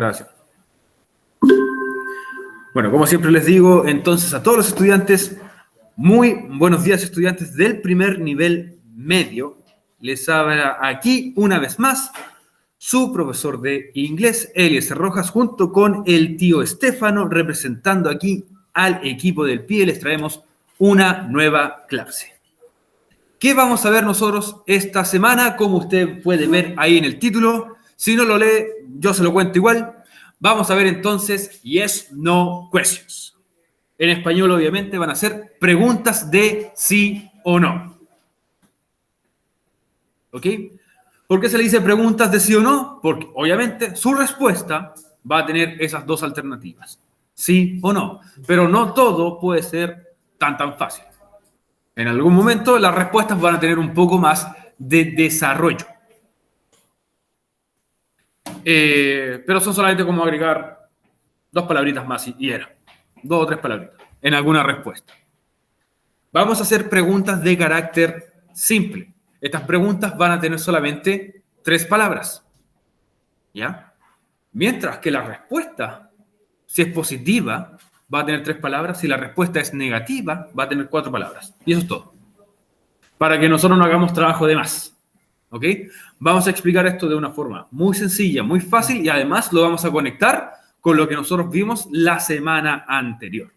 Gracias. Bueno, como siempre les digo, entonces a todos los estudiantes, muy buenos días, estudiantes del primer nivel medio. Les habla aquí una vez más su profesor de inglés, Eliezer Rojas, junto con el tío Estefano, representando aquí al equipo del PIE. Les traemos una nueva clase. ¿Qué vamos a ver nosotros esta semana? Como usted puede ver ahí en el título, si no lo lee, yo se lo cuento igual. Vamos a ver entonces Yes, No Questions. En español, obviamente, van a ser preguntas de sí o no. ¿Ok? ¿Por qué se le dice preguntas de sí o no? Porque, obviamente, su respuesta va a tener esas dos alternativas. Sí o no. Pero no todo puede ser tan fácil. En algún momento, las respuestas van a tener un poco más de desarrollo. Pero son solamente como agregar dos palabritas más y era. 2 o 3 palabritas en alguna respuesta. Vamos a hacer preguntas de carácter simple. Estas preguntas van a tener solamente 3 palabras. ¿Ya? Mientras que la respuesta, si es positiva, va a tener 3 palabras. Si la respuesta es negativa, va a tener 4 palabras. Y eso es todo. Para que nosotros no hagamos trabajo de más. ¿Ok? Vamos a explicar esto de una forma muy sencilla, muy fácil, y además lo vamos a conectar con lo que nosotros vimos la semana anterior.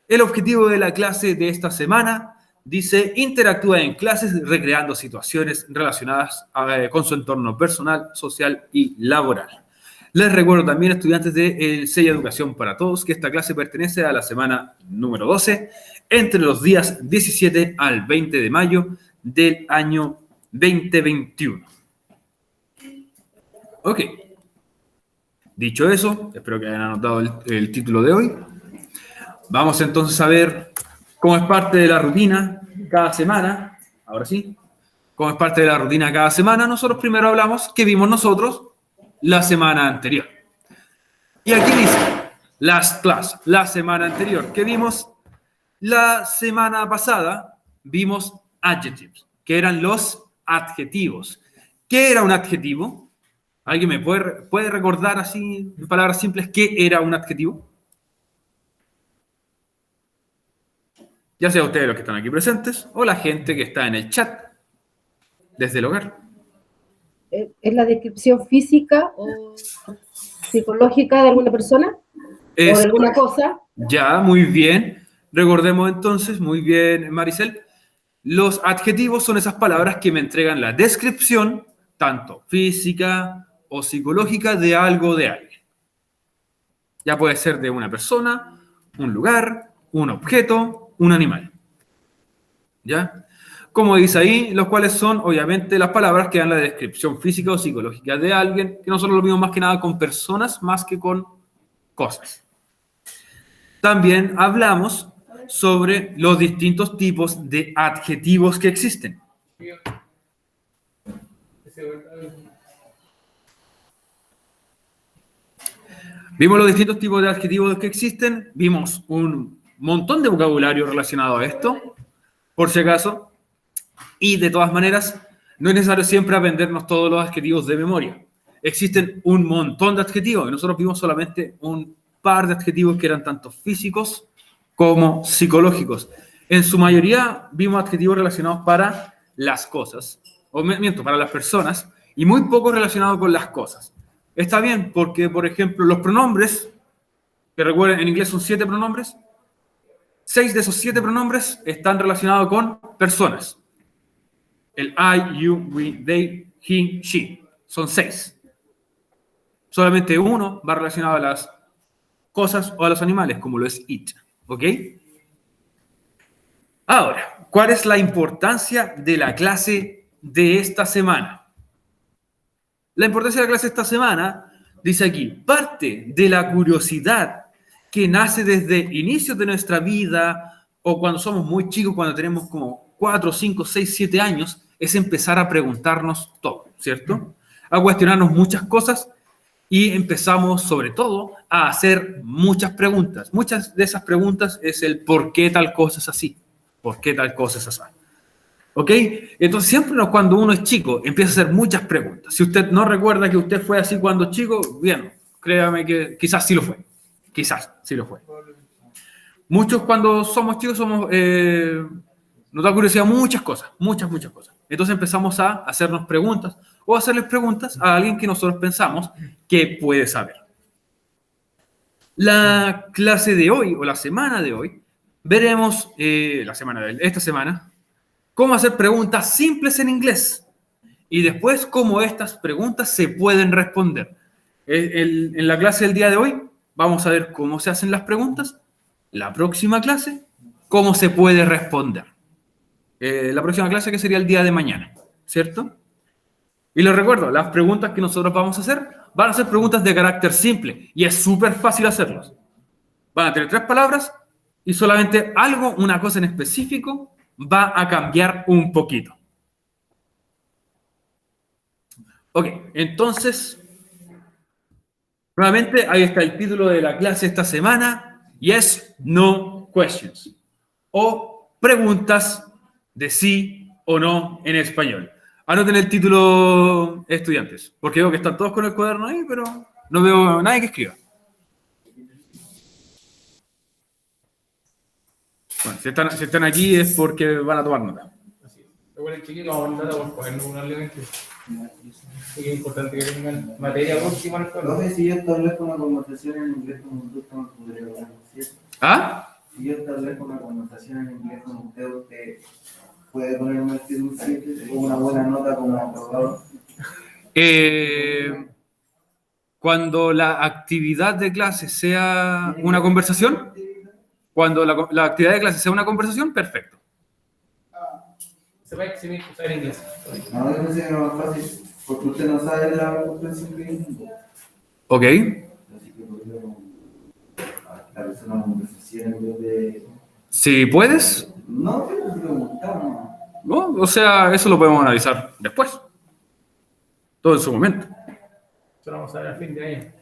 El objetivo de la clase de esta semana dice: interactúa en clases recreando situaciones relacionadas con su entorno personal, social y laboral. Les recuerdo también, estudiantes de CEI Educación para Todos, que esta clase pertenece a la semana número 12, entre los días 17 al 20 de mayo del año 2021. Ok. Dicho eso, espero que hayan anotado el título de hoy. Vamos entonces a ver cómo es parte de la rutina cada semana. Ahora sí, cómo es parte de la rutina cada semana. Nosotros primero hablamos qué vimos nosotros la semana anterior. Y aquí dice, last class, la semana anterior. ¿Qué vimos? La semana pasada vimos adjectives, que eran los adjetivos. ¿Qué era un adjetivo? ¿Alguien me puede recordar así, en palabras simples, qué era un adjetivo? Ya sea ustedes los que están aquí presentes o la gente que está en el chat desde el hogar. ¿Es la descripción física o psicológica de alguna persona? ¿O de alguna cosa? Ya, muy bien. Recordemos entonces, muy bien, Maricel. Los adjetivos son esas palabras que me entregan la descripción, tanto física o psicológica, de algo o de alguien. Ya puede ser de una persona, un lugar, un objeto, un animal. ¿Ya? Como dice ahí, los cuales son, obviamente, las palabras que dan la descripción física o psicológica de alguien, que nosotros lo vimos más que nada con personas, más que con cosas. También hablamos sobre los distintos tipos de adjetivos que existen. Vimos los distintos tipos de adjetivos que existen, vimos un montón de vocabulario relacionado a esto, por si acaso, y de todas maneras, no es necesario siempre aprendernos todos los adjetivos de memoria. Existen un montón de adjetivos, y nosotros vimos solamente un par de adjetivos que eran tanto físicos como psicológicos. En su mayoría vimos adjetivos relacionados para las cosas, o miento, para las personas, y muy poco relacionados con las cosas. Está bien, porque, por ejemplo, los pronombres, que recuerden, en inglés son 7 pronombres, 6 de esos 7 pronombres están relacionados con personas. El I, you, we, they, he, she. Son 6. Solamente uno va relacionado a las cosas o a los animales, como lo es it. ¿Ok? Ahora, ¿cuál es la importancia de la clase de esta semana? La importancia de la clase de esta semana, dice aquí, parte de la curiosidad que nace desde inicios de nuestra vida o cuando somos muy chicos, cuando tenemos como 4, 5, 6, 7 años, es empezar a preguntarnos todo, ¿cierto? A cuestionarnos muchas cosas y empezamos, sobre todo, a hacer muchas preguntas. Muchas de esas preguntas es el por qué tal cosa es así, por qué tal cosa es así. ¿Ok? Entonces, siempre cuando uno es chico, empieza a hacer muchas preguntas. Si usted no recuerda que usted fue así cuando chico, bien, créame que quizás sí lo fue. Quizás sí lo fue. Muchos cuando somos chicos nos da curiosidad muchas cosas, muchas cosas. Entonces empezamos a hacernos preguntas o hacerles preguntas a alguien que nosotros pensamos que puede saber. La clase de hoy o la semana de hoy veremos, esta semana, cómo hacer preguntas simples en inglés y después cómo estas preguntas se pueden responder. En la clase del día de hoy vamos a ver cómo se hacen las preguntas. La próxima clase, cómo se puede responder. La próxima clase que sería el día de mañana, ¿cierto? Y les recuerdo, las preguntas que nosotros vamos a hacer van a ser preguntas de carácter simple y es súper fácil hacerlas. Van a tener 3 palabras y solamente una cosa en específico va a cambiar un poquito. Ok, entonces, nuevamente ahí está el título de la clase esta semana, Yes, No Questions, o preguntas de sí o no en español. Anoten el título, estudiantes, porque veo que están todos con el cuaderno ahí, pero no veo a nadie que escriba. Bueno, si están aquí es porque van a tomar nota. Así es. Recuerden, chiquillos, vamos a tratar por ponernos un elemento. Es importante que tengan materia próxima al No sé si yo establezco una conversación en inglés con usted, ¿cómo podría hablar? ¿Cierto? ¿Ah? Si yo establezco una conversación en inglés con usted puede ponerme un 7 o una buena nota como aprobado. Cuando la actividad de clase sea una conversación, cuando la actividad de clase sea una conversación, perfecto. Se va a exhibir usar inglés. No, yo pensé que era más fácil, porque usted no sabe la comprensión que hay. Ok. Así que podríamos establecer una conversación en vez de... Si puedes, No, te preguntamos. ¿no? O sea, eso lo podemos analizar después. Todo en su momento. Eso lo vamos a ver a fin de año.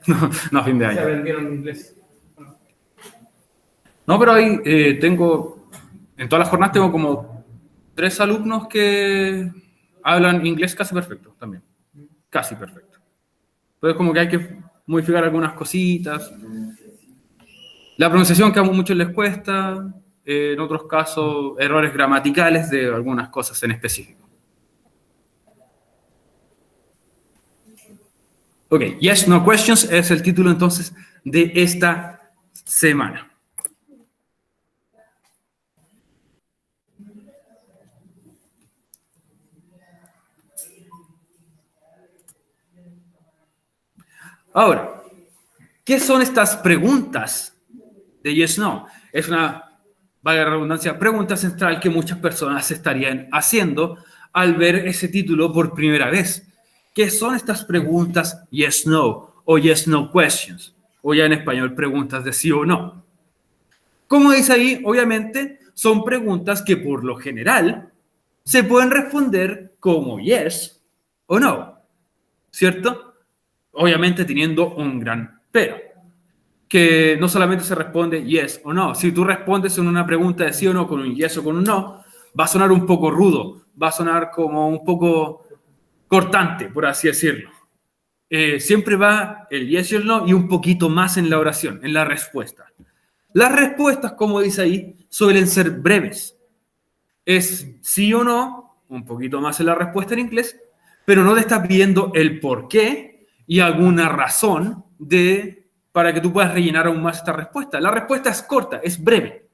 No a fin de Se año. aprendieron inglés. No, pero ahí en todas las jornadas tengo como 3 alumnos que hablan inglés casi perfecto también. Casi perfecto. Entonces como que hay que modificar algunas cositas. La pronunciación que a muchos les cuesta, en otros casos errores gramaticales de algunas cosas en específico. Ok, Yes, No Questions es el título entonces de esta semana. Ahora, ¿qué son estas preguntas de Yes, No? Es una, valga la redundancia, pregunta central que muchas personas estarían haciendo al ver ese título por primera vez. ¿Qué son estas preguntas Yes, No o Yes, No Questions? O ya en español, preguntas de sí o no. Como dice ahí, obviamente, son preguntas que por lo general se pueden responder como yes o no, ¿cierto? Obviamente teniendo un gran pero, que no solamente se responde yes o no. Si tú respondes en una pregunta de sí o no con un yes o con un no, va a sonar un poco rudo, va a sonar como un poco cortante, por así decirlo. Siempre va el yes y el no y un poquito más en la oración, en la respuesta. Las respuestas, como dice ahí, suelen ser breves. Es sí o no, un poquito más en la respuesta en inglés, pero no te está pidiendo el por qué y alguna razón para que tú puedas rellenar aún más esta respuesta. La respuesta es corta, es breve.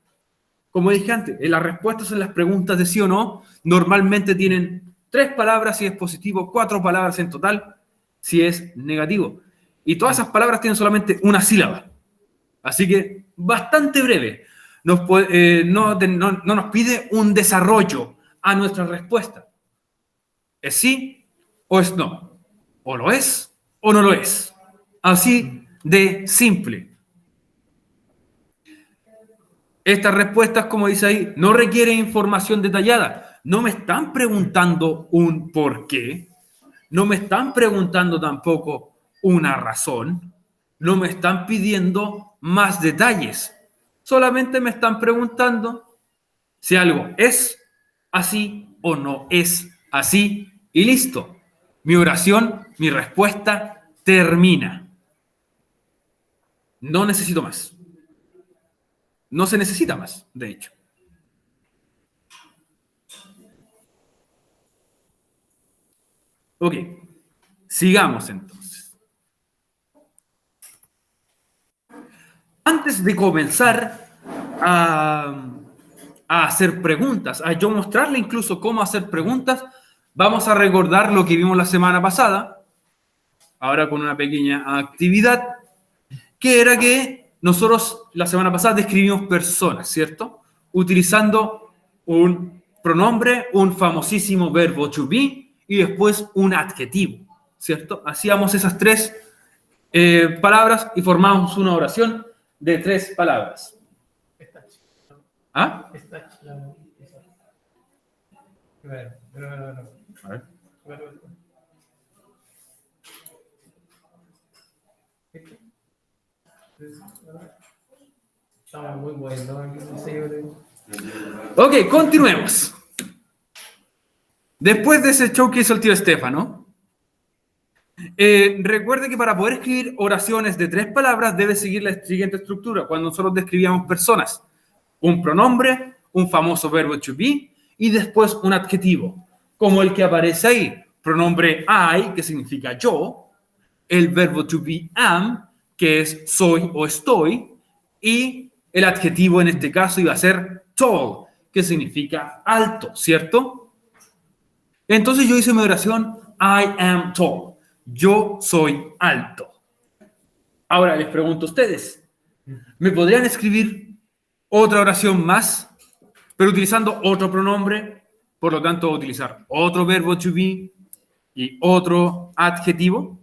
Como dije antes, las respuestas en las preguntas de sí o no normalmente tienen 3 palabras si es positivo, 4 palabras en total si es negativo. Y todas esas palabras tienen solamente una sílaba. Así que bastante breve. No nos pide un desarrollo a nuestra respuesta. ¿Es sí o es no? ¿O lo es o no lo es? Así de simple. Estas respuestas, como dice ahí, no requieren información detallada. No me están preguntando un por qué. No me están preguntando tampoco una razón. No me están pidiendo más detalles. Solamente me están preguntando si algo es así o no es así y listo. Mi oración, mi respuesta termina. No necesito más. No se necesita más, de hecho. Ok, sigamos entonces. Antes de comenzar a hacer preguntas, a yo mostrarle incluso cómo hacer preguntas, vamos a recordar lo que vimos la semana pasada, ahora con una pequeña actividad, que era que nosotros la semana pasada describimos personas, ¿cierto? Utilizando un pronombre, un famosísimo verbo to be y después un adjetivo, ¿cierto? Hacíamos esas tres palabras y formamos una oración de 3 palabras. ¿Ah? A ver. Estamos muy buenos. Ok, continuemos. Después de ese show que hizo el tío Estefano, recuerde que para poder escribir oraciones de 3 palabras debe seguir la siguiente estructura. Cuando nosotros describíamos personas, un pronombre, un famoso verbo to be y después un adjetivo, como el que aparece ahí, pronombre I, que significa yo, el verbo to be am, que es soy o estoy, y el adjetivo en este caso iba a ser tall, que significa alto, ¿cierto? Entonces yo hice mi oración, I am tall, yo soy alto. Ahora les pregunto a ustedes, ¿me podrían escribir otra oración más, pero utilizando otro pronombre? Por lo tanto, utilizar otro verbo to be y otro adjetivo.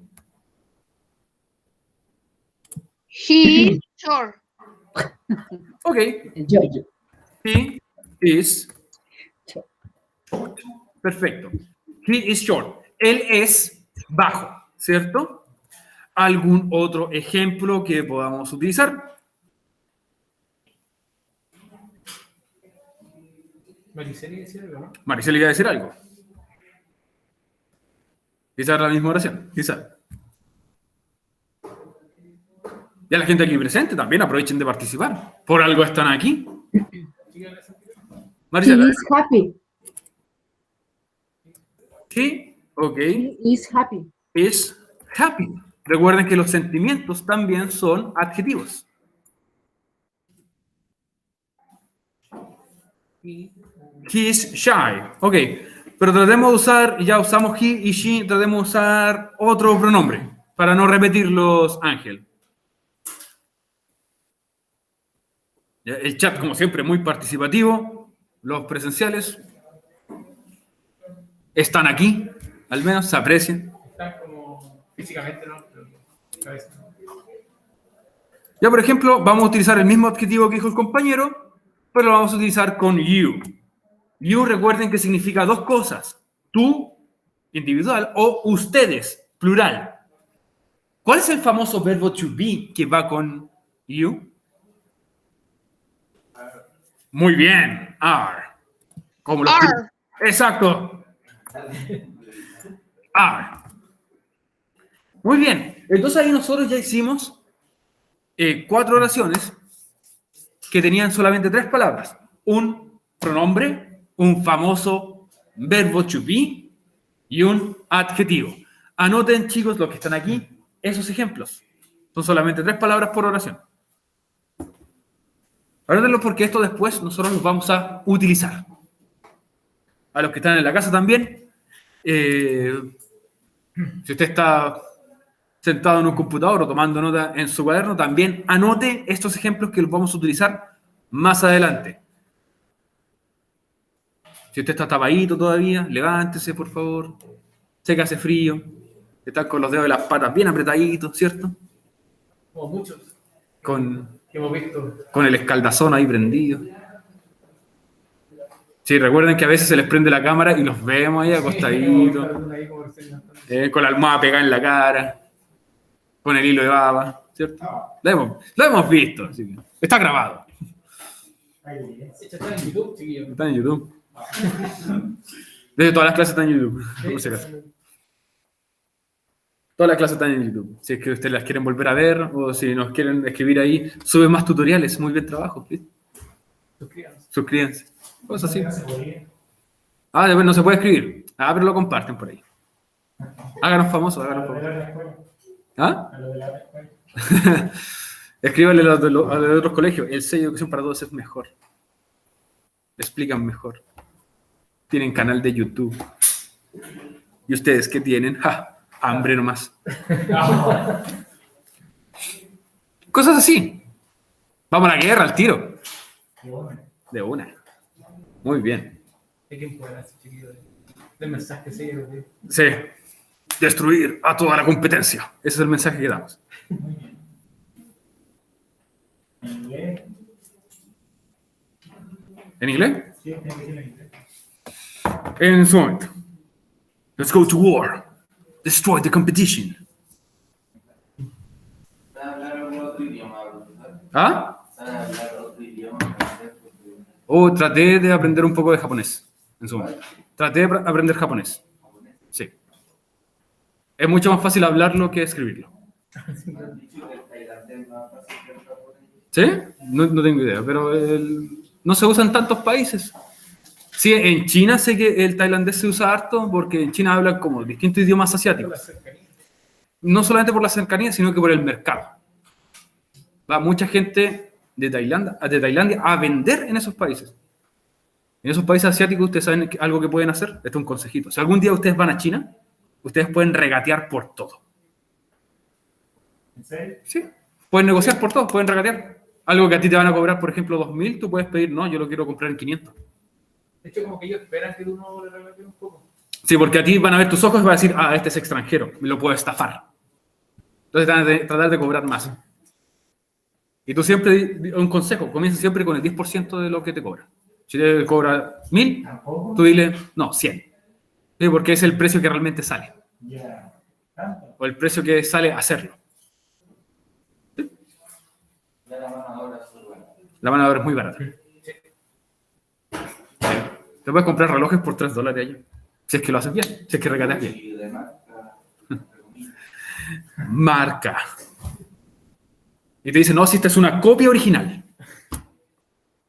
He is short. Ok. Yo. He is short. Perfecto. He is short. Él es bajo, ¿cierto? ¿Algún otro ejemplo que podamos utilizar? Maricela decía algo, ¿no? Maricela iba a decir algo. Quizás la misma oración, quizás. Y a la gente aquí presente también aprovechen de participar. Por algo están aquí. He Maricela. is happy. He, ok, He is happy. is happy. Recuerden que los sentimientos también son adjetivos. He is shy. Ok, pero tratemos de usar, ya usamos he y she, tratemos de usar otro pronombre para no repetirlos, Ángel. El chat, como siempre, muy participativo. Los presenciales están aquí, al menos se aprecian. Están como físicamente, ¿no? Pero cabeza. Ya, por ejemplo, vamos a utilizar el mismo adjetivo que dijo el compañero, pero lo vamos a utilizar con you. You, recuerden que significa 2 cosas. Tú, individual, o ustedes, plural. ¿Cuál es el famoso verbo to be que va con you? Muy bien, are. Como los Are. Exacto. Are. Muy bien. Entonces ahí nosotros ya hicimos 4 oraciones que tenían solamente 3 palabras. Un pronombre, un famoso verbo to be y un adjetivo. Anoten, chicos, los que están aquí, esos ejemplos. Son solamente 3 palabras por oración. Anótenlo porque esto después nosotros los vamos a utilizar. A los que están en la casa también. Si usted está sentado en un computador o tomando nota en su cuaderno, también anote estos ejemplos que los vamos a utilizar más adelante. Si usted está tapadito todavía, levántese, por favor. Sé que hace frío. Está con los dedos de las patas bien apretaditos, ¿cierto? Como muchos Con que hemos visto. el escaldazón ahí prendido. Sí, recuerden que a veces se les prende la cámara y los vemos ahí acostaditos, Ahí como recién. con la almohada pegada en la cara, con el hilo de baba, ¿cierto? Lo hemos visto, así que está grabado. Está en YouTube, chiquillos. Está en YouTube. Desde todas las clases está en YouTube, por si acaso. Todas las clases están en YouTube. Si es que ustedes las quieren volver a ver o si nos quieren escribir ahí, suben más tutoriales. Muy bien trabajo. ¿Sí? Suscríbanse. Cosas así. Ah, después no se puede escribir. Ah, pero lo comparten por ahí. Háganos famosos, háganos famosos. ¿Ah? Escríbanle a los de otros colegios. El sello de educación para todos es mejor. Explican mejor. Tienen canal de YouTube. ¿Y ustedes qué tienen? ¡Ja! Hambre nomás. Cosas así. Vamos a la guerra, al tiro. De una. Muy bien. ¿De quién puede hacer, chiquillo? De mensaje, sí. Sí. Destruir a toda la competencia. Ese es el mensaje que damos. ¿En inglés? Sí, tiene que ser en inglés. En su momento. Let's go to war. Destroy the competition. ¿Saben hablar algún otro idioma, profesor? ¿Ah? ¿Saben hablar otro idioma? Traté de aprender un poco de japonés. En su momento. Traté de aprender japonés. Sí. Es mucho más fácil hablarlo que escribirlo. Me han dicho que el tailandés es más fácil que el japonés. ¿Sí? No tengo idea, pero no se usa en tantos países. Sí, en China sé que el tailandés se usa harto porque en China hablan como distintos idiomas asiáticos. No solamente por la cercanía, sino que por el mercado. Va mucha gente de Tailandia a vender en esos países. En esos países asiáticos, ustedes saben algo que pueden hacer. Este es un consejito. Si algún día ustedes van a China, ustedes pueden regatear por todo. ¿En serio? Sí, pueden negociar por todo, pueden regatear. Algo que a ti te van a cobrar, por ejemplo, 2.000, tú puedes pedir, no, yo lo quiero comprar en 500. De hecho, como que ellos esperan que uno le regale un poco. Sí, porque a ti van a ver tus ojos y van a decir, ah, este es extranjero, me lo puedo estafar. Entonces van a tratar de cobrar más. Y tú siempre, un consejo, comienza siempre con el 10% de lo que te cobra. Si te cobra 1.000, ¿Tampoco? tú dile, no, 100. Sí, porque es el precio que realmente sale. Ya. ¿Tanto? O el precio que sale hacerlo. Ya la mano ahora es súper buena. La mano de obra es muy barata. Te puedes comprar relojes por $3 allá. Si es que lo haces bien, si es que regateas bien. Y de marca, Marca. Y te dicen, no, si esta es una copia original.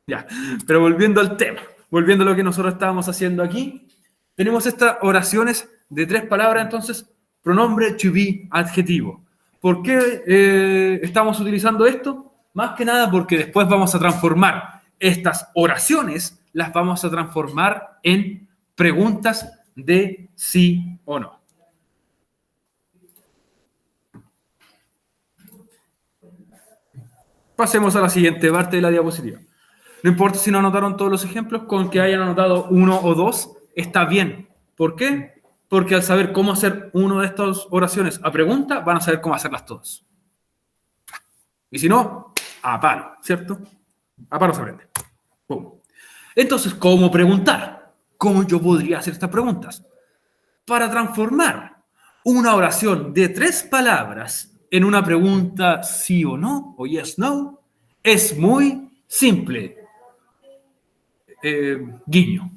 Ya, pero volviendo al tema, volviendo a lo que nosotros estábamos haciendo aquí, tenemos estas oraciones de 3 palabras, entonces, pronombre to be adjetivo. ¿Por qué estamos utilizando esto? Más que nada porque después vamos a transformar estas oraciones, las vamos a transformar en preguntas de sí o no. Pasemos a la siguiente parte de la diapositiva. No importa si no anotaron todos los ejemplos, con que hayan anotado 1 o 2, está bien. ¿Por qué? Porque al saber cómo hacer una de estas oraciones a pregunta, van a saber cómo hacerlas todas. Y si no, a palo, ¿cierto? A palo se aprende. Pum. Entonces, ¿cómo preguntar? ¿Cómo yo podría hacer estas preguntas? Para transformar una oración de 3 palabras en una pregunta sí o no, o yes, no, es muy simple. Guiño.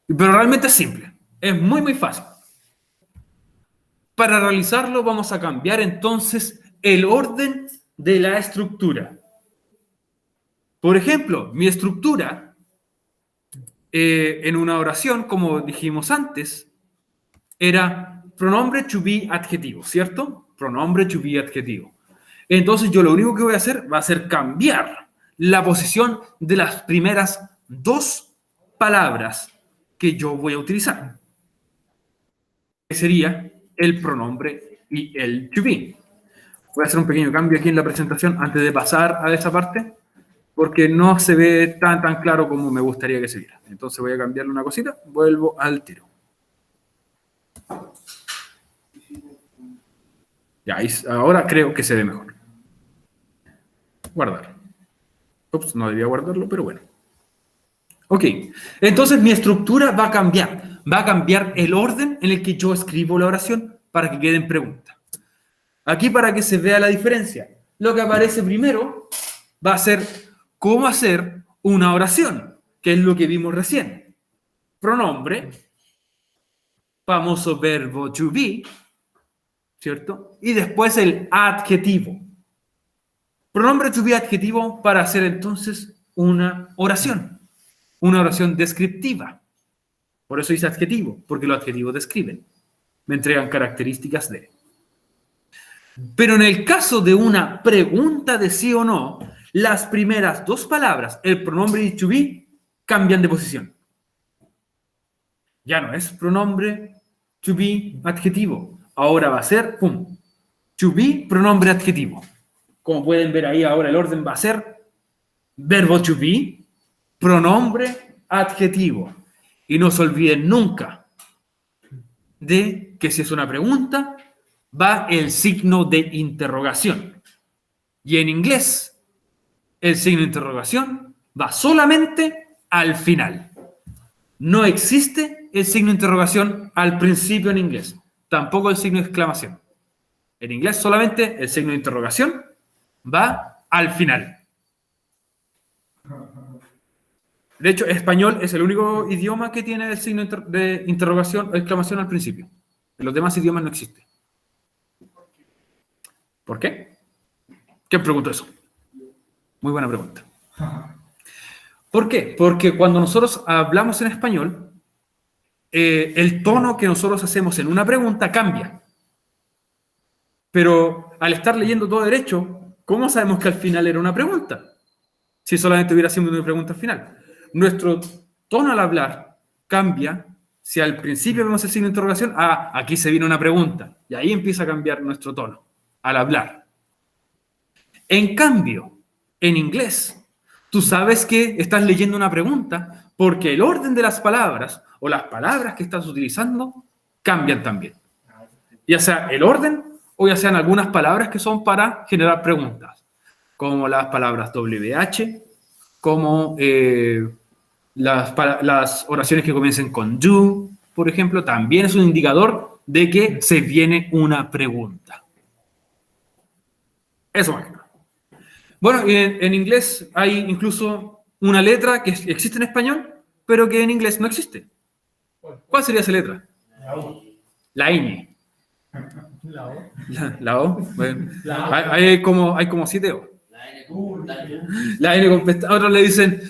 Pero realmente es simple. Es muy, muy fácil. Para realizarlo vamos a cambiar entonces el orden de la estructura. Por ejemplo, mi estructura en una oración, como dijimos antes, era pronombre to be adjetivo, ¿cierto? Pronombre to be adjetivo. Entonces yo lo único que voy a hacer va a ser cambiar la posición de las primeras 2 palabras que yo voy a utilizar. Que sería el pronombre y el to be. Voy a hacer un pequeño cambio aquí en la presentación antes de pasar a esa parte, porque no se ve tan claro como me gustaría que se viera. Entonces voy a cambiarle una cosita, vuelvo al tiro. Ya, ahora creo que se ve mejor. Guardar. Ups, no debía guardarlo, pero bueno. Ok, entonces mi estructura va a cambiar. Va a cambiar el orden en el que yo escribo la oración para que quede en pregunta. Aquí para que se vea la diferencia. Lo que aparece primero va a ser cómo hacer una oración, que es lo que vimos recién. Pronombre, famoso verbo to be, ¿cierto? Y después el adjetivo. Pronombre to be adjetivo para hacer entonces una oración descriptiva. Por eso dice adjetivo, porque los adjetivos describen, me entregan características de. Pero en el caso de una pregunta de sí o no, las primeras dos palabras, el pronombre to be, cambian de posición. Ya no es pronombre to be adjetivo. Ahora va a ser, pum, to be pronombre adjetivo. Como pueden ver ahí ahora el orden va a ser verbo to be, pronombre adjetivo. Y no se olviden nunca de que si es una pregunta, va el signo de interrogación. Y en inglés, el signo de interrogación va solamente al final. No existe el signo de interrogación al principio en inglés. Tampoco el signo de exclamación. En inglés solamente el signo de interrogación va al final. De hecho, español es el único idioma que tiene el signo de interrogación o exclamación al principio. En los demás idiomas no existe. ¿Por qué? ¿Quién preguntó eso? Muy buena pregunta. ¿Por qué? Porque cuando nosotros hablamos en español, el tono que nosotros hacemos en una pregunta cambia. Pero al estar leyendo todo derecho, ¿cómo sabemos que al final era una pregunta? Si solamente hubiera sido una pregunta al final. Nuestro tono al hablar cambia si al principio vemos el signo de interrogación, aquí se viene una pregunta. Y ahí empieza a cambiar nuestro tono al hablar. En cambio, en inglés, tú sabes que estás leyendo una pregunta porque el orden de las palabras o las palabras que estás utilizando cambian también. Ya sea el orden o ya sean algunas palabras que son para generar preguntas, como las palabras WH, como las oraciones que comiencen con do, por ejemplo, también es un indicador de que se viene una pregunta. Eso más que nada. Bueno, en inglés hay incluso una letra que existe en español, pero que en inglés no existe. ¿Cuál sería esa letra? La ñ. La O. Bueno, hay como 7 O. La N con pestañas. Otros le dicen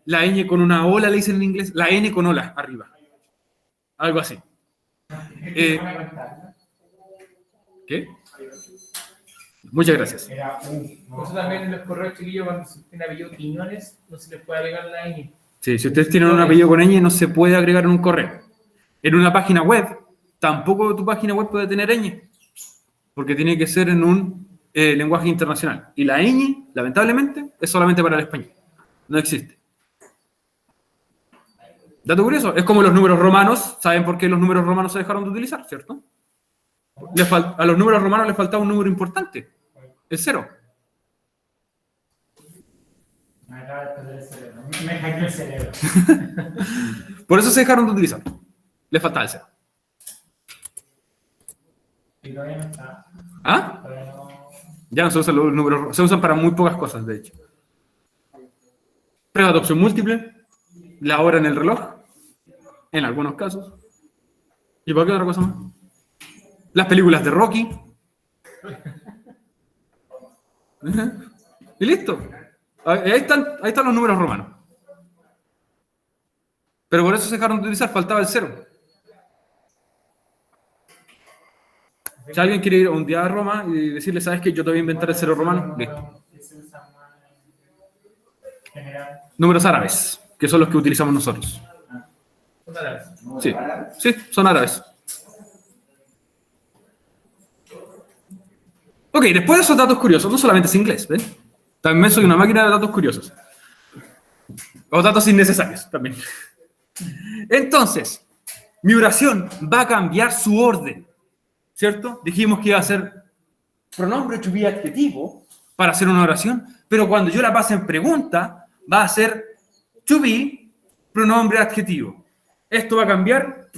la ñ con una ola, le dicen en inglés. La N con ola arriba. Algo así. ¿Qué? Muchas gracias. Por eso también en los correos chiquillos, cuando se tiene apellido Quiñones, no se les puede agregar la ñ. Sí, si ustedes tienen un apellido con ñ, no se puede agregar en un correo. En una página web, tampoco tu página web puede tener ñ, porque tiene que ser en un lenguaje internacional. Y la ñ, lamentablemente, es solamente para el español. No existe. Dato curioso, es como los números romanos. ¿Saben por qué los números romanos se dejaron de utilizar, cierto? A los números romanos les faltaba un número importante, el 0. Me hackeó el cerebro. Por eso se dejaron de utilizar. Les faltaba el 0. Y todavía no está. ¿Ah? Todavía no. Ya no se usan los números, se usan para muy pocas cosas, de hecho. Prueba de opción múltiple, la hora en el reloj, en algunos casos. ¿Y por qué otra cosa más? Las películas de Rocky. Y listo. Ahí están los números romanos. Pero por eso se dejaron de utilizar, faltaba el 0. Si alguien quiere ir un día a Roma y decirle, ¿sabes qué? Yo te voy a inventar el 0 romano. Listo. Números árabes, que son los que utilizamos nosotros. Sí, sí, son árabes. Ok, después de esos datos curiosos, no solamente es inglés, ¿ven? También soy una máquina de datos curiosos. O datos innecesarios también. Entonces, mi oración va a cambiar su orden, ¿cierto? Dijimos que iba a ser pronombre to be adjetivo para hacer una oración, pero cuando yo la pase en pregunta, va a ser to be pronombre adjetivo. Esto va a cambiar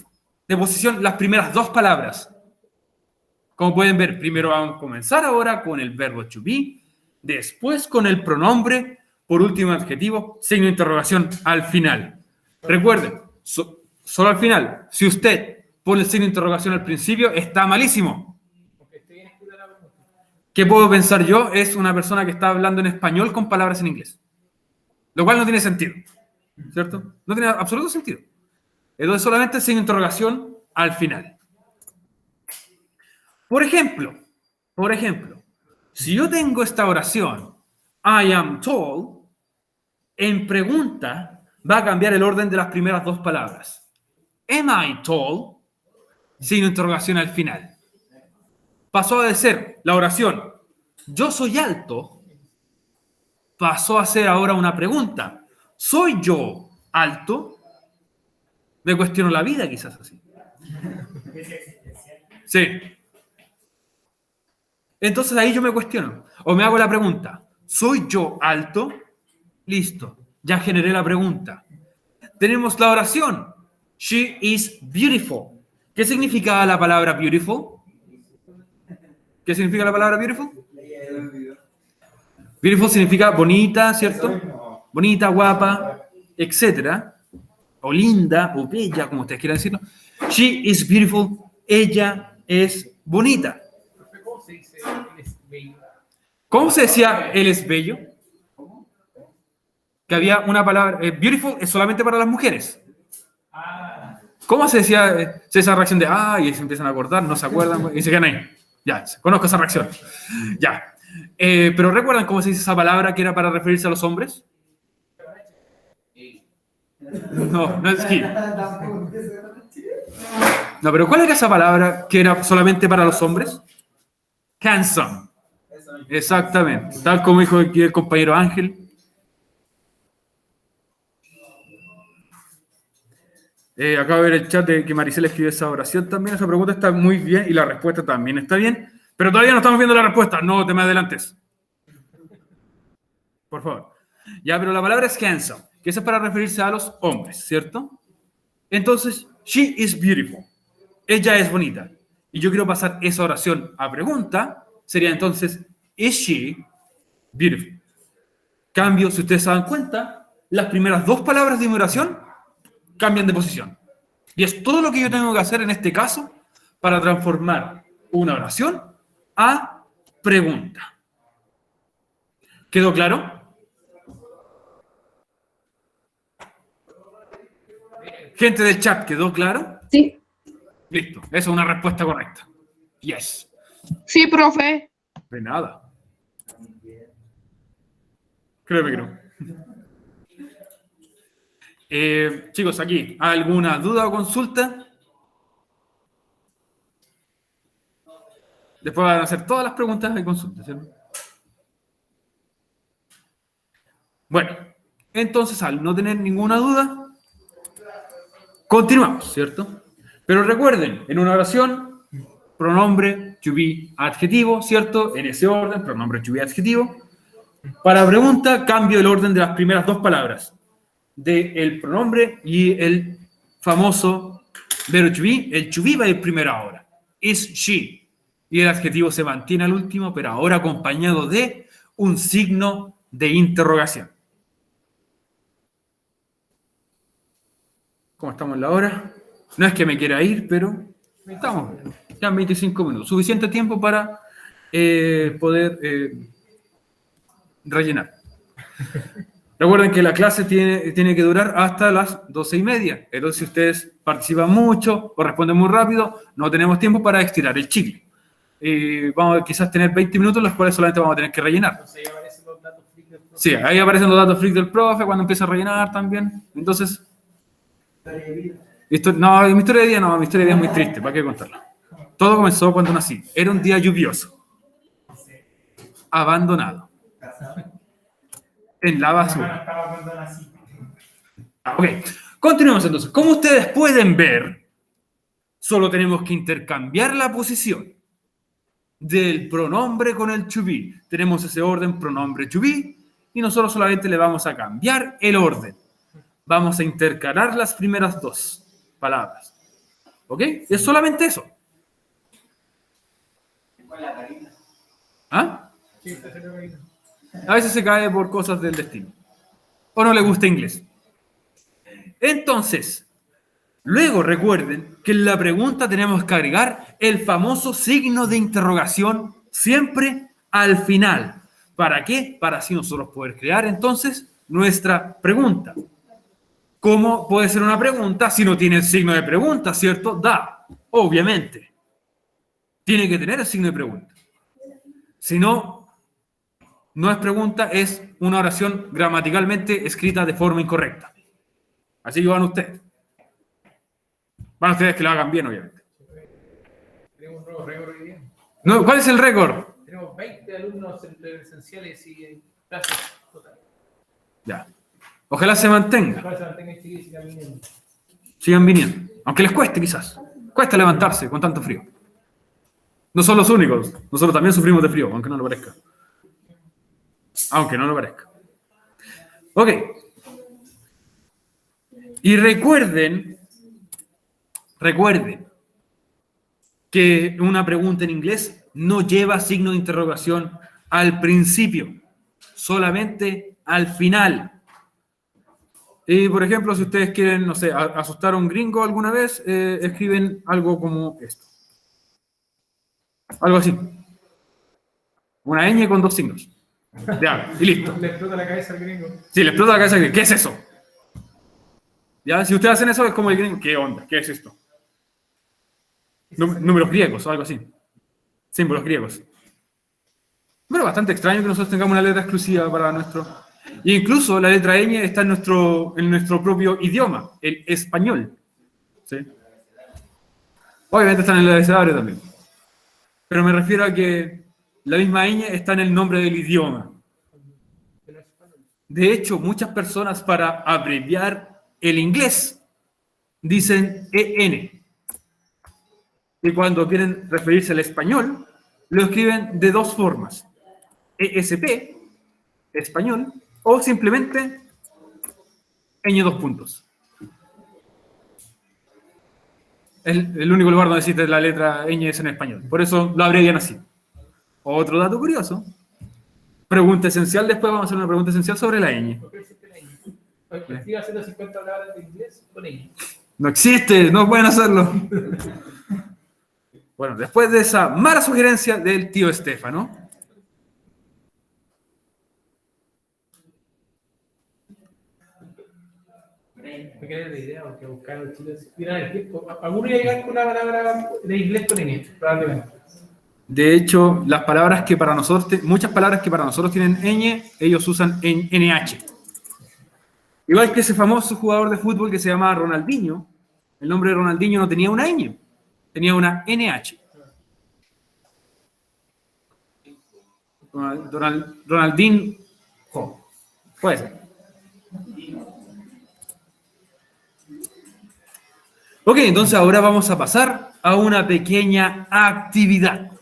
de posición las primeras dos palabras. Como pueden ver, primero vamos a comenzar ahora con el verbo to be, después con el pronombre, por último adjetivo, signo de interrogación al final. Recuerden, solo al final. Si usted pone el signo de interrogación al principio, está malísimo. Porque estoy bien escrita la pregunta. ¿Qué puedo pensar yo? Es una persona que está hablando en español con palabras en inglés. Lo cual no tiene sentido, ¿cierto? No tiene absoluto sentido. Entonces solamente el signo de interrogación al final. Por ejemplo, si yo tengo esta oración, I am told, en pregunta va a cambiar el orden de las primeras dos palabras. Am I told? Signo de interrogación al final. Pasó de ser la oración, yo soy alto, pasó a ser ahora una pregunta. ¿Soy yo alto? Me cuestiono la vida, quizás así. Sí. Entonces ahí yo me cuestiono. O me hago la pregunta, ¿soy yo alto? Listo. Ya generé la pregunta. Tenemos la oración. She is beautiful. ¿Qué significa la palabra beautiful? ¿Qué significa la palabra beautiful? Beautiful significa bonita, ¿cierto? Bonita, guapa, etcétera. O linda, o bella, como ustedes quieran decirlo. She is beautiful. Ella es bonita. ¿Cómo se dice? Él es bello. ¿Cómo se decía él es bello? Que había una palabra. Beautiful es solamente para las mujeres. ¿Cómo se decía esa reacción de y se empiezan a acordar, no se acuerdan y se quedan ahí? Ya, conozco esa reacción. Ya. Pero ¿recuerdan cómo se dice esa palabra que era para referirse a los hombres? No, no es he. No, pero ¿cuál era esa palabra que era solamente para los hombres? Handsome. Exactamente. Tal como dijo aquí el compañero Ángel. Acabo de ver el chat de que Maricel escribió esa oración también. Esa pregunta está muy bien y la respuesta también está bien. Pero todavía no estamos viendo la respuesta. No te me adelantes. Por favor. Ya, pero la palabra es handsome, que esa es para referirse a los hombres, ¿cierto? Entonces, she is beautiful. Ella es bonita. Y yo quiero pasar esa oración a pregunta. Sería entonces, is she beautiful? Cambio, si ustedes se dan cuenta, las primeras dos palabras de mi oración cambian de posición. Y es todo lo que yo tengo que hacer en este caso para transformar una oración a pregunta. ¿Quedó claro? Gente del chat, ¿quedó claro? Sí. Listo, esa es una respuesta correcta. Yes. Sí, profe. De nada. Créeme que no. Chicos, aquí, ¿alguna duda o consulta? Después van a hacer todas las preguntas y consultas, ¿cierto? Bueno, entonces al no tener ninguna duda, continuamos, ¿cierto? Pero recuerden, en una oración, pronombre, to be, adjetivo, ¿cierto? En ese orden, pronombre, to be, adjetivo. Para pregunta, cambio el orden de las primeras dos palabras. Del pronombre y el famoso verbo to be. El to be va a ir primero ahora. Is she. Y el adjetivo se mantiene al último, pero ahora acompañado de un signo de interrogación. ¿Cómo estamos en la hora? No es que me quiera ir, pero estamos. Ya 25 minutos. Suficiente tiempo para poder rellenar. Recuerden que la clase tiene que durar hasta las 12:30. Entonces, si ustedes participan mucho o responden muy rápido, no tenemos tiempo para estirar el chicle. Vamos a quizás tener 20 minutos, los cuales solamente vamos a tener que rellenar. Entonces ahí aparecen los datos freak del profe. Sí, ahí aparecen los datos freak del profe cuando empieza a rellenar también. Entonces, mi historia de vida es muy triste, ¿para qué contarla? Todo comenzó cuando nací. Era un día lluvioso. Abandonado. En la basura. Ok, continuemos entonces. Como ustedes pueden ver, solo tenemos que intercambiar la posición del pronombre con el to be. Tenemos ese orden pronombre to be y nosotros solamente le vamos a cambiar el orden. Vamos a intercalar las primeras dos palabras. ¿Ok? Es solamente eso. ¿Ah? A veces se cae por cosas del destino. O no le gusta inglés. Entonces, Luego recuerden que en la pregunta tenemos que agregar el famoso signo de interrogación siempre al final. ¿Para qué? Para así nosotros poder crear entonces nuestra pregunta. ¿Cómo puede ser una pregunta si no tiene el signo de pregunta, cierto? Da, obviamente. Tiene que tener el signo de pregunta. Si no, no es pregunta, es una oración gramaticalmente escrita de forma incorrecta. Así que van ustedes. Van ustedes que lo hagan bien, obviamente. Tenemos un nuevo récord hoy día. No, ¿cuál es el récord? Tenemos 20 alumnos presenciales y en clases totales. Ya. Ojalá se mantenga. Ojalá se mantengan chiquillos y sigan viniendo. Sigan viniendo. Aunque les cueste, quizás. Cuesta levantarse con tanto frío. No son los únicos. Nosotros también sufrimos de frío, aunque no lo parezca. Aunque no lo parezca. Ok. Y recuerden que una pregunta en inglés no lleva signo de interrogación al principio, solamente al final. Y, por ejemplo, si ustedes quieren, no sé, asustar a un gringo alguna vez, escriben algo como esto. Algo así. Una ñ con dos signos. Ya, y listo. Le explota la cabeza al gringo. Sí, le explota la cabeza al gringo. ¿Qué es eso? Ya, si ustedes hacen eso, es como el gringo. ¿Qué onda? ¿Qué es esto? Números griegos o algo así. Símbolos griegos. Bueno, bastante extraño que nosotros tengamos una letra exclusiva para nuestro... E incluso la letra ñ está en nuestro propio idioma, el español. ¿Sí? Obviamente está en el abecedario también. Pero me refiero a que la misma ñ está en el nombre del idioma. De hecho, muchas personas para abreviar el inglés dicen EN. Y cuando quieren referirse al español, lo escriben de dos formas. ESP, español, o simplemente ñ dos puntos. El único lugar donde existe la letra ñ es en español. Por eso lo abrevian así. Otro dato curioso. Pregunta esencial. Después vamos a hacer una pregunta esencial sobre la ñ. ¿Por qué existe la ñ? Estoy haciendo 50 palabras de inglés con ñ. No existe, no pueden hacerlo. Bueno, después de esa mala sugerencia del tío Estefano, Me quedé la idea porque buscar los chilenos. Mira, el tiempo. Alguno iba a llegar con una palabra de inglés con ñ, probablemente. de hecho, las palabras que para nosotros, muchas palabras que para nosotros tienen ñ, ellos usan NH. Igual que ese famoso jugador de fútbol que se llama Ronaldinho, el nombre de Ronaldinho no tenía una ñ, tenía una NH. Ronaldinho. Puede ser. Ok, entonces ahora vamos a pasar a una pequeña actividad.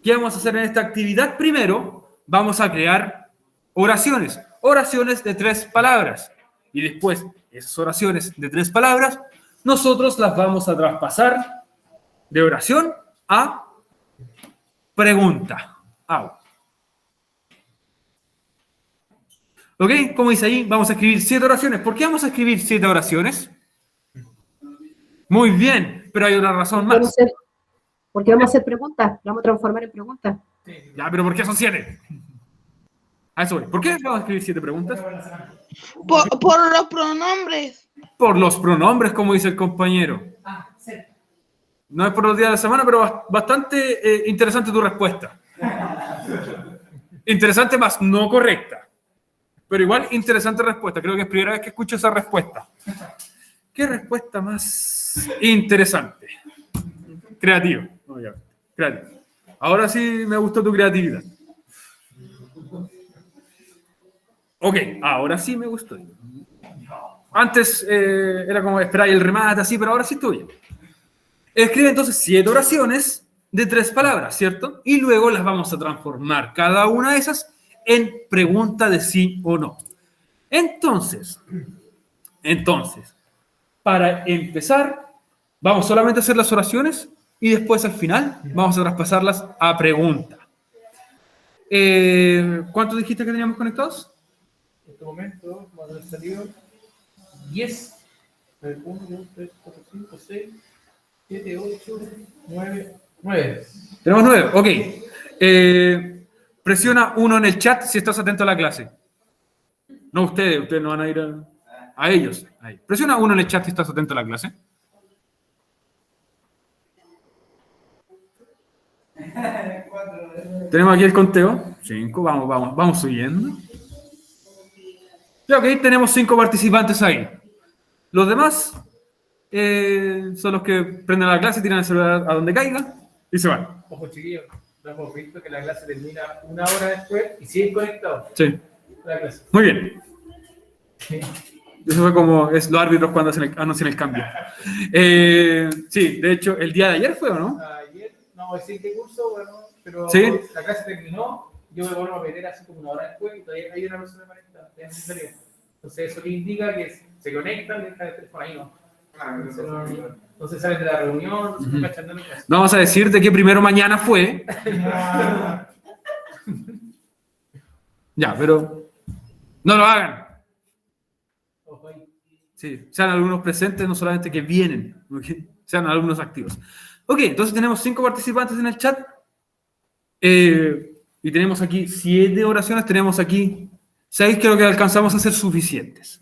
¿Qué vamos a hacer en esta actividad? Primero, vamos a crear oraciones. Oraciones de 3 palabras. Y después, esas oraciones de 3 palabras, nosotros las vamos a traspasar de oración a pregunta. ¿Ok? Como dice ahí, vamos a escribir 7 oraciones. ¿Por qué vamos a escribir 7 oraciones? Muy bien, pero hay una razón más. Porque vamos a hacer preguntas, vamos a transformar en preguntas. Ya, pero ¿por qué son 7? A eso voy. ¿Por qué vamos a escribir 7 preguntas? Por los pronombres. Por los pronombres, como dice el compañero. No es por los días de la semana, pero bastante interesante tu respuesta. Interesante más no correcta. Pero igual interesante respuesta. Creo que es primera vez que escucho esa respuesta. ¿Qué respuesta más interesante? Creativo. Creativo. Ahora sí me gustó tu creatividad. Ok, ahora sí me gustó. Antes era como esperar el remate así, pero ahora sí estoy bien. Escribe entonces 7 oraciones de 3 palabras, ¿cierto? Y luego las vamos a transformar cada una de esas en pregunta de sí o no. Entonces, para empezar, vamos solamente a hacer las oraciones y después al final vamos a traspasarlas a pregunta. ¿Cuántos dijiste que teníamos conectados? En este momento, cuando han salido 10 1, 2, 3, 4, 5, 6, 7, 8, 9, 9. Tenemos 9, ok. Presiona 1 en el chat si estás atento a la clase. No ustedes no van a ir a ellos. Ahí. Presiona 1 en el chat si estás atento a la clase. Tenemos aquí el conteo. 5, vamos subiendo. Ya, ok, tenemos 5 participantes ahí. Los demás son los que prenden la clase, tiran el celular a donde caiga y se van. Ojo, chiquillos, no hemos visto que la clase termina 1 hora después y siguen conectados. Sí, La clase. muy bien. Eso fue como es los árbitros cuando anuncian el cambio. Sí, de hecho, el día de ayer fue, ¿o no? Ayer, no, es este curso, bueno, pero ¿Sí? la clase terminó, yo me vuelvo a meter así como 1 hora después y todavía hay una persona conectada. Entonces, eso que indica que se conectan y dejan el teléfono ahí, ¿no? Entonces salen de la reunión, no se están cachando en la clase. No vamos a decirte que primero mañana fue. Ya, pero no lo hagan. Ojo ahí. Sí, sean alumnos presentes, no solamente que vienen, ¿okay? Sean alumnos activos. Ok, entonces tenemos 5 participantes en el chat. Y tenemos aquí 7 oraciones, tenemos aquí 6, creo que alcanzamos a ser suficientes.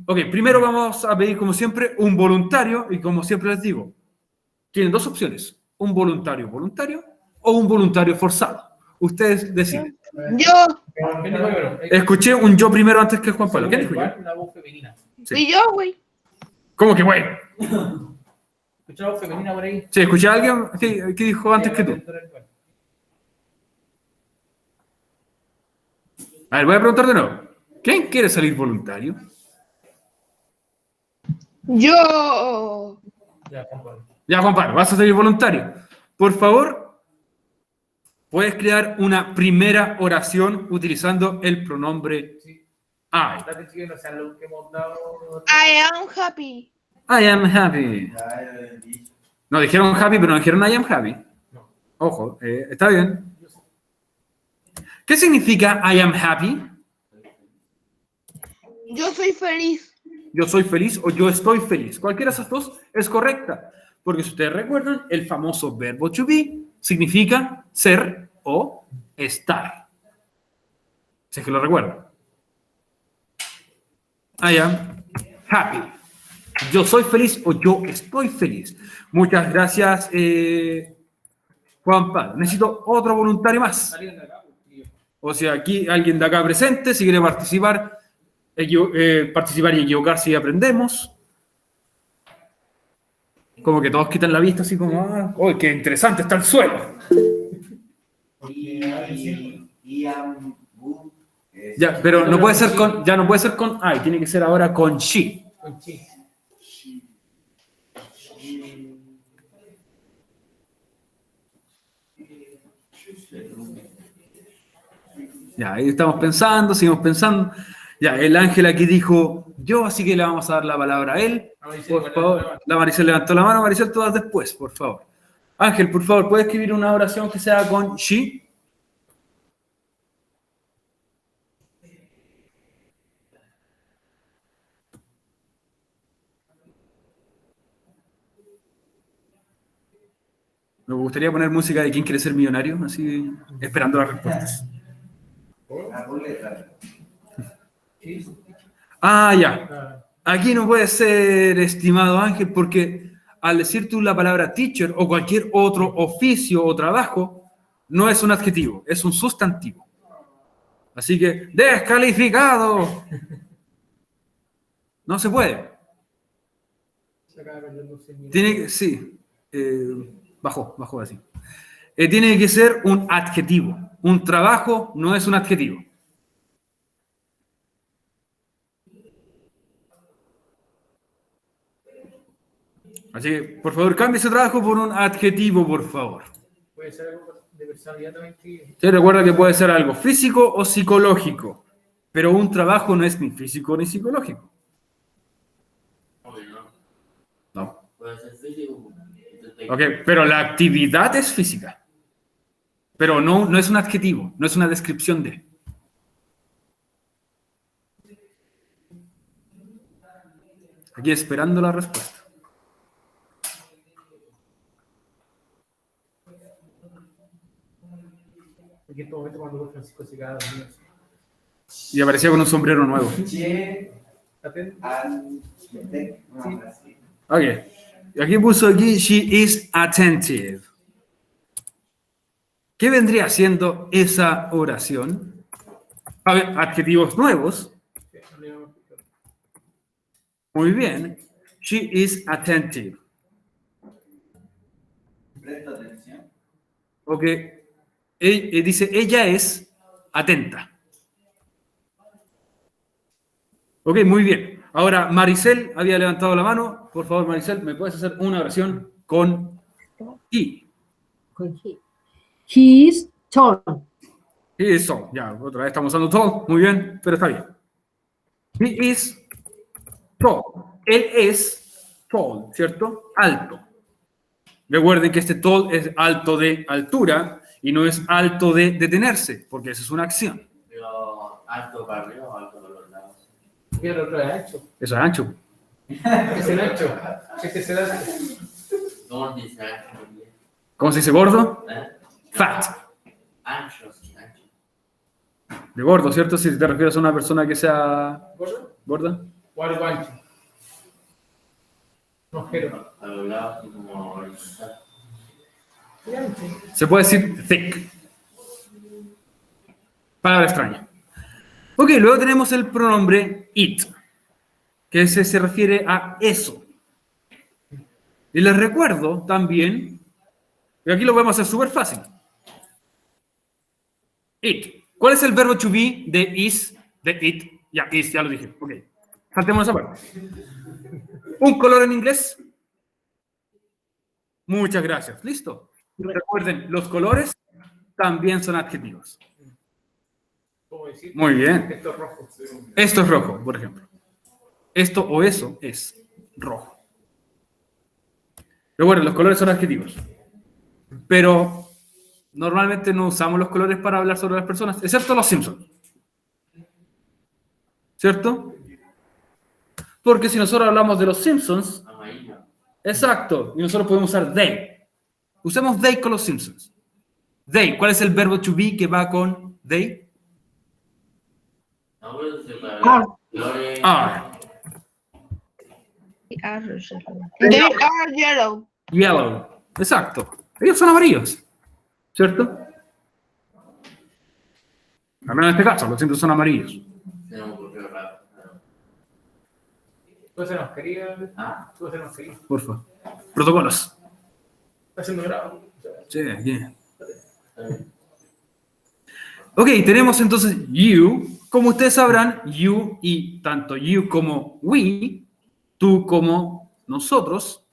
Ok, primero vamos a pedir, como siempre, un voluntario, y como siempre les digo, tienen 2 opciones, un voluntario voluntario o un voluntario forzado. Ustedes deciden. Yo, ¿Quién dijo primero? Escuché un yo primero antes que Juan Pablo. ¿Quién dijo yo? Una voz femenina. Sí. fui yo, güey. ¿Cómo que güey? ¿Escuchaba voz femenina por ahí? Sí, escuché a alguien que dijo antes que tú. A ver, voy a preguntar de nuevo. ¿Quién quiere salir voluntario? Yo. Ya, Juan Pablo. Ya, Juan Pablo, vas a salir voluntario. Por favor, puedes crear una primera oración utilizando el pronombre Sí. I. Date, chiquillos, no sean los que hemos dado. I am happy. I am happy. No dijeron happy, pero no dijeron I am happy. No. Ojo, está bien. ¿Qué significa I am happy? Yo soy feliz. Yo soy feliz o yo estoy feliz. Cualquiera de esas dos es correcta. Porque si ustedes recuerdan, el famoso verbo to be significa ser o estar. Si es que lo recuerdan. I am happy. Yo soy feliz o yo estoy feliz. Muchas gracias, Juan Pablo. Necesito otro voluntario más. Salieron de acá, chiquillos. O sea, aquí alguien de acá presente, si quiere participar, participar y equivocarse y aprendemos. Como que todos quitan la vista así como, ¡oh, qué interesante está el suelo! Ya, pero no puede ser con, ya no puede ser con I, tiene que ser ahora con she. Con chi. Ya, ahí estamos pensando, seguimos pensando. Ya, el ángel aquí dijo yo, así que le vamos a dar la palabra a él. Por favor, la Maricel levantó la mano. Maricel, todas después, por favor. Ángel, por favor, ¿puedes escribir una oración que sea con she? Me gustaría poner música de ¿Quién quiere ser millonario? Así, esperando las respuestas. Ah, ya. Aquí no puede ser, estimado Ángel, porque al decir tú la palabra teacher o cualquier otro oficio o trabajo, no es un adjetivo, es un sustantivo. Así que, ¡descalificado! No se puede. Se acaba de perder los 100 minutos. Tiene que, sí, bajó así. Tiene que ser un adjetivo. Un trabajo no es un adjetivo. Así que, por favor, cambie ese trabajo por un adjetivo, por favor. Puede ser algo de personalidad también, chiquillos. Se recuerda que puede ser algo físico o psicológico, pero un trabajo no es ni físico ni psicológico. No. Puede ser físico. Ok, pero la actividad es física. Pero no es un adjetivo, no es una descripción de. Aquí esperando la respuesta. En este momento cuando Francisco se queda dormido. Y aparecía con un sombrero nuevo. Che, Atento. al, no, así. Ok. Y aquí puso aquí, she is attentive. ¿Qué vendría siendo esa oración? A ver, adjetivos nuevos. Muy bien. She is attentive. Presta atención. Ok. Dice, ella es atenta. Ok, muy bien. Ahora, Maricel había levantado la mano. Por favor, Maricel, ¿me puedes hacer una oración con he? Con he. He is tall. He is tall. Ya, otra vez estamos usando tall. Muy bien, pero está bien. He is tall. Él es tall, ¿cierto? Alto. Recuerden que este tall es alto de altura y no es alto de detenerse, porque esa es una acción. Pero alto para arriba o alto para los lados. Y el otro es ancho. Eso es ancho. Es el ancho. Este es el ancho. ¿Cómo dice ancho también? ¿Cómo se dice gordo? ¿Eh? Fat. Ancho, sí, ancho. De gordo, ¿cierto? Si te refieres a una persona que sea ¿Gordo? gorda. O algo ancho. No, pero. A los lados, así como horizontal. ¿Qué ancho? Se puede decir thick. Palabra extraña. Ok, luego tenemos el pronombre it, que ese se refiere a eso. Y les recuerdo también, y aquí lo podemos hacer súper fácil. It. ¿Cuál es el verbo to be de is, de it? Ya, is, ya lo dije. Ok. Saltemos esa parte. ¿Un color en inglés? Muchas gracias. Listo. Recuerden, los colores también son adjetivos. ¿Cómo decir? Muy bien. Esto es rojo. Esto es rojo, por ejemplo. Esto o eso es rojo. Recuerden, los colores son adjetivos. Pero normalmente no usamos los colores para hablar sobre las personas, excepto los Simpsons. ¿Cierto? Porque si nosotros hablamos de los Simpsons, Amarillo. exacto, y nosotros podemos usar they. Usemos they con los Simpsons. They, ¿cuál es el verbo to be que va con they? No, pero se para Are. colores. Are. They are yellow. Yellow. Exacto. Ellos son amarillos. ¿Cierto? Al menos en este caso, los Simpsons son amarillos. Se me ocurrió raro. ¿Tú haces mascarilla? Ah, ¿Tú haces mascarilla? Por favor. Protocolos. ¿Estás haciendo grado? Sí, aquí. está bien. Ok, tenemos entonces you. Como ustedes sabrán, you y tanto you como we, tú como nosotros,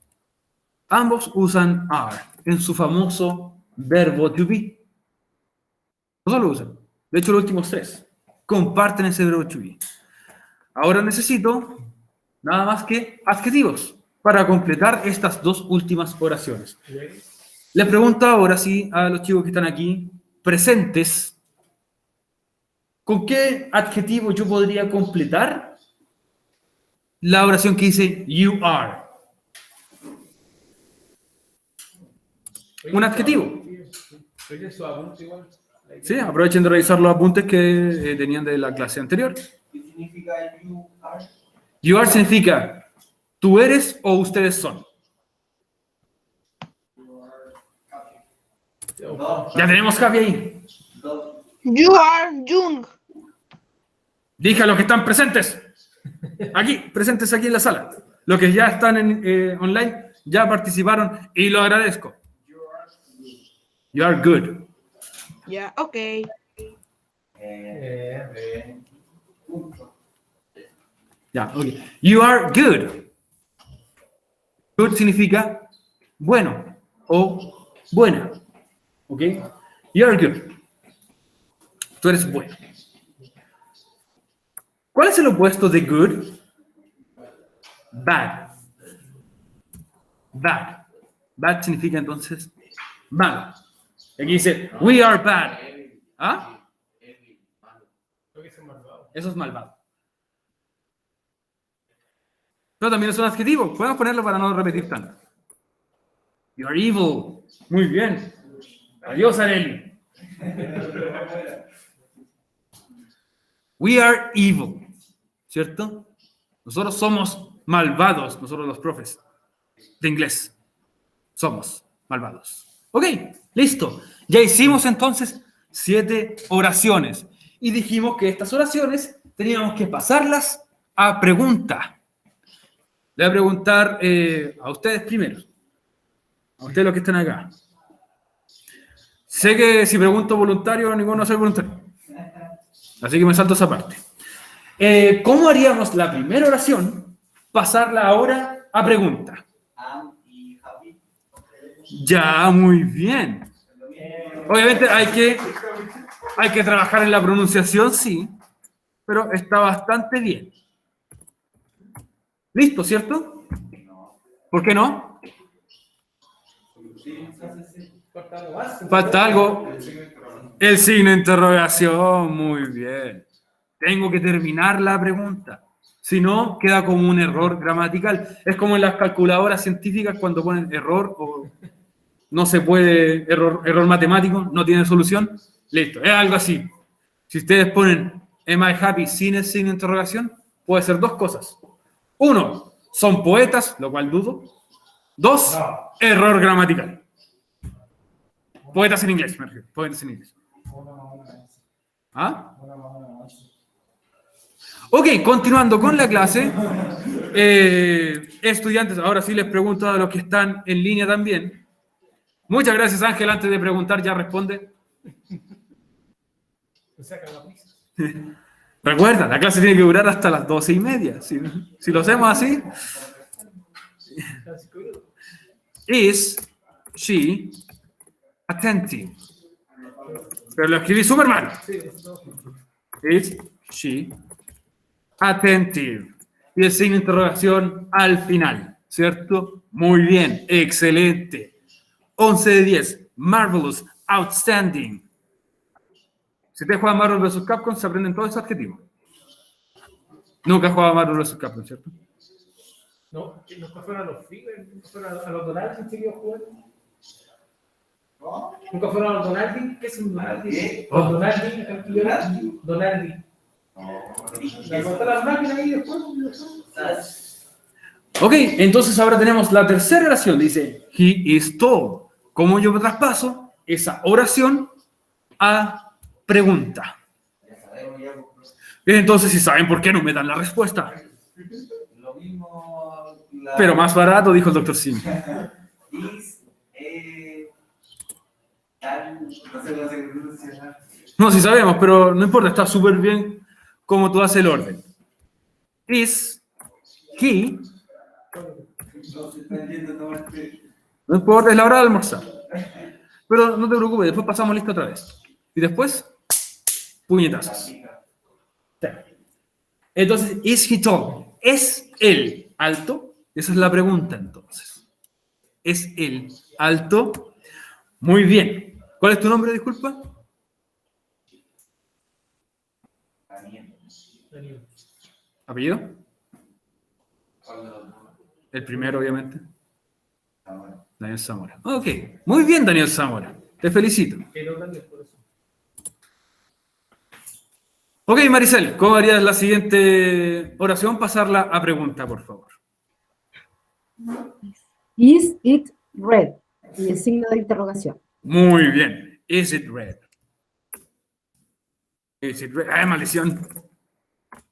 ambos usan are en su famoso verbo to be. No solo usan. De hecho, los últimos tres comparten ese verbo to be. Ahora necesito nada más que adjetivos para completar estas dos últimas oraciones. Les pregunto ahora sí a los chicos que están aquí presentes, ¿con qué adjetivo yo podría completar la oración que dice you are? Un adjetivo. Oye, su apunte igual. Sí, aprovechen de revisar los apuntes que tenían de la clase anterior. ¿Qué significa you are? You are significa tú eres o ustedes son. Dos. Ya tenemos Javi ahí. Dos. You are young. Dije a los que están presentes. Aquí, presentes aquí en la sala. Los que ya están online, ya participaron y lo agradezco. You are good. Yeah, okay. Punto. Ya, ok. You are good. Good significa bueno o buena. ¿Ok? You are good. Tú eres bueno. ¿Cuál es el opuesto de good? Bad. Bad. Bad significa entonces malo. Aquí dice, we are bad. ¿Ah? Creo que es malvado. Eso es malvado. Pero también es un adjetivo. Podemos ponerlo para no repetir tanto. You are evil. Muy bien. Adiós, Areli. We are evil. ¿Cierto? Nosotros somos malvados, nosotros los profes de inglés. Somos malvados. Ok, listo. Ya hicimos entonces 7 oraciones. Y dijimos que estas oraciones teníamos que pasarlas a pregunta. Le voy a preguntar a ustedes primero. A ustedes los que están acá. Sé que si pregunto voluntario, ninguno va a ser voluntario. Así que me salto esa parte. ¿Cómo haríamos la primera oración? Pasarla ahora a pregunta. Y happy. Ya, muy bien. Obviamente hay que trabajar en la pronunciación, sí, pero está bastante bien. ¿Listo, cierto? ¿Por qué no? Falta algo. El signo de interrogación, muy bien. Tengo que terminar la pregunta. Si no, queda como un error gramatical. Es como en las calculadoras científicas cuando ponen error o no se puede, error matemático, no tiene solución. Listo, es algo así. Si ustedes ponen am I happy sin el signo de interrogación, puede ser 2 cosas. 1, son poetas, lo cual dudo. 2, error gramatical. Poetas en inglés, me refiero. Poetas en inglés. ¿Ah? Ok, continuando con la clase. Estudiantes, ahora sí les pregunto a los que están en línea también. Muchas gracias, Ángel. Antes de preguntar, ya responde. Recuerda, la clase tiene que durar hasta las 12:30. Si lo hacemos así. Is she attentive? Pero lo escribí súper mal. Is she attentive? Y el signo de interrogación al final, ¿cierto? Muy bien, excelente. 11 de 10. Marvelous, outstanding. Si te juegan Marvel vs. Capcom, se aprenden todos esos adjetivos. Nunca has jugado Marvel vs. Capcom, ¿cierto? No, nunca fueron a los Figures, nunca fueron a los Donaldin que yo jugué. Nunca fueron a los Donaldin. ¿Qué es un Donaldin? Oh. Donaldin, acá en Chile. Donaldin. Las máquinas ahí después. Ok, entonces ahora tenemos la tercera oración. Dice, he is tall. ¿Cómo yo traspaso esa oración a pregunta? Entonces, si saben por qué no me dan la respuesta. Lo mismo. Pero más barato, dijo el Dr. Sim. Is, no sé cómo se pronuncia. No, sí sabemos, pero no importa, está súper bien como tú haces el orden. Is, he, No se está yendo a tomar té. no importa, es la hora de almorzar. Pero no te preocupes, después pasamos lista otra vez. Y después, puñetazos. Entonces, is he tall? ¿Es él alto? Esa es la pregunta, entonces. ¿Es él alto? Muy bien. ¿Cuál es tu nombre, disculpa? ¿Apellido? El primero, obviamente. Daniel Zamora. Ok, muy bien, Daniel Zamora. Te felicito. Ok, Maricel, ¿cómo harías la siguiente oración? Pasarla a pregunta, por favor. Is it red? Y el signo de interrogación. Muy bien. Is it red? Is it red? ¡Ay, maldición!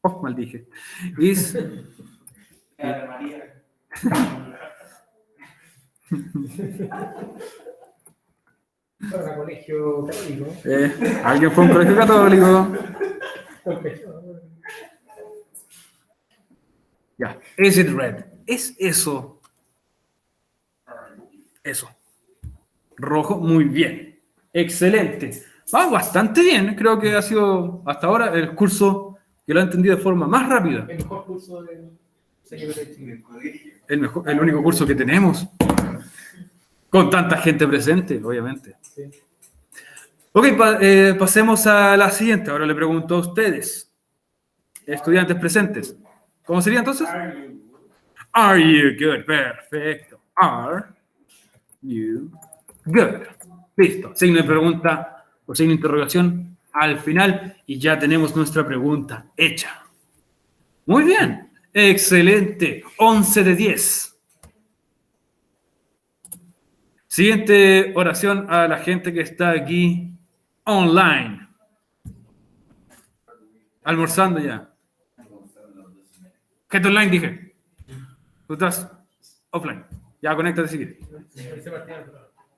Oh, maldije. Is... María. Para colegio católico. ¿Alguien fue a un colegio católico? Ya. Is it red? ¿Es eso? Eso. Rojo, muy bien. Excelente. Va bastante bien. Creo que ha sido hasta ahora el curso que lo he entendido de forma más rápida. El mejor curso de Secretaría de Chile. El único curso que tenemos. Con tanta gente presente, obviamente. Sí. Ok, pasemos a la siguiente. Ahora le pregunto a ustedes, estudiantes presentes. ¿Cómo sería entonces? Are you good? Perfecto. Are you good? Listo. Signo de pregunta o signo de interrogación al final y ya tenemos nuestra pregunta hecha. Muy bien. Excelente. 11 de 10. Siguiente oración a la gente que está aquí online. Almorzando ya. Gente online, dije. Tú estás offline. Ya, conéctate si quieres.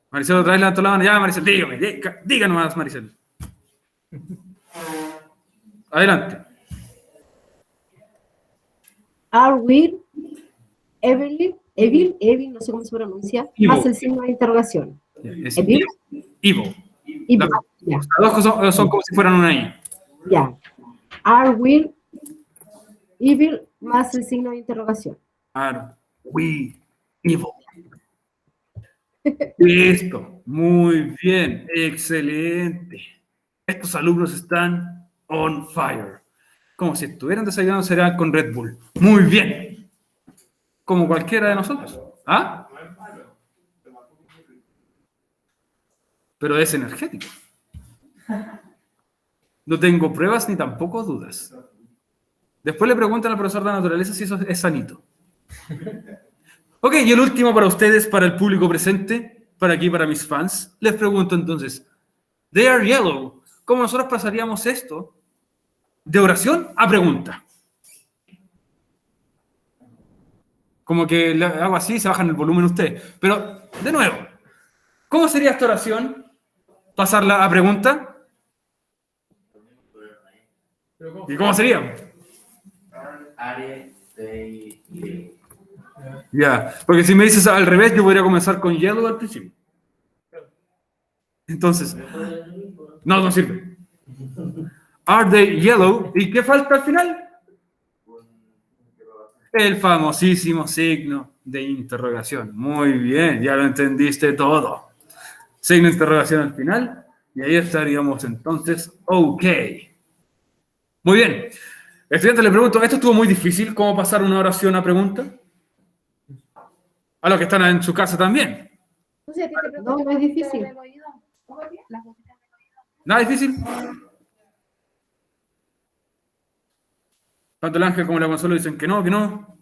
Maricel, otra vez levantó la mano. Ya, Maricel, dígame. Díganos más, Maricel. Adelante. Are we evil, no sé cómo se pronuncia, Evil. más el signo de interrogación. Es Evil. evil. Evil. Las dos cosas son como si fueran una I. Ya. Are we evil más el signo de interrogación. Are we evil? Listo. Muy bien. Excelente. Estos alumnos están on fire. Como si estuvieran desayunando cereal con Red Bull. Muy bien. Como cualquiera de nosotros. ¿Ah? Pero es energético. No tengo pruebas ni tampoco dudas. Después le preguntan al profesor de naturaleza si eso es sanito. Ok, y el último para ustedes, para el público presente, para aquí, para mis fans. Les pregunto entonces, they are yellow. ¿Cómo nosotros pasaríamos esto de oración a pregunta? Como que le hago así y se bajan el volumen ustedes. Pero, de nuevo, ¿cómo sería esta oración? ¿Pasarla a pregunta? ¿Y cómo sería? Are they yellow? Ya, porque si me dices al revés, yo podría comenzar con yellow al principio. Entonces, no sirve. Are they yellow? ¿Y qué falta al final? El famosísimo signo de interrogación. Muy bien, ya lo entendiste todo. Signo de interrogación al final, y ahí estaríamos entonces, ok. Muy bien. Estudiante, le pregunto, ¿esto estuvo muy difícil? ¿Cómo pasar una oración a pregunta? A los que están en su casa también. No, no es difícil. ¿Nada difícil? Tanto el ángel como la consuelo dicen que no, que no.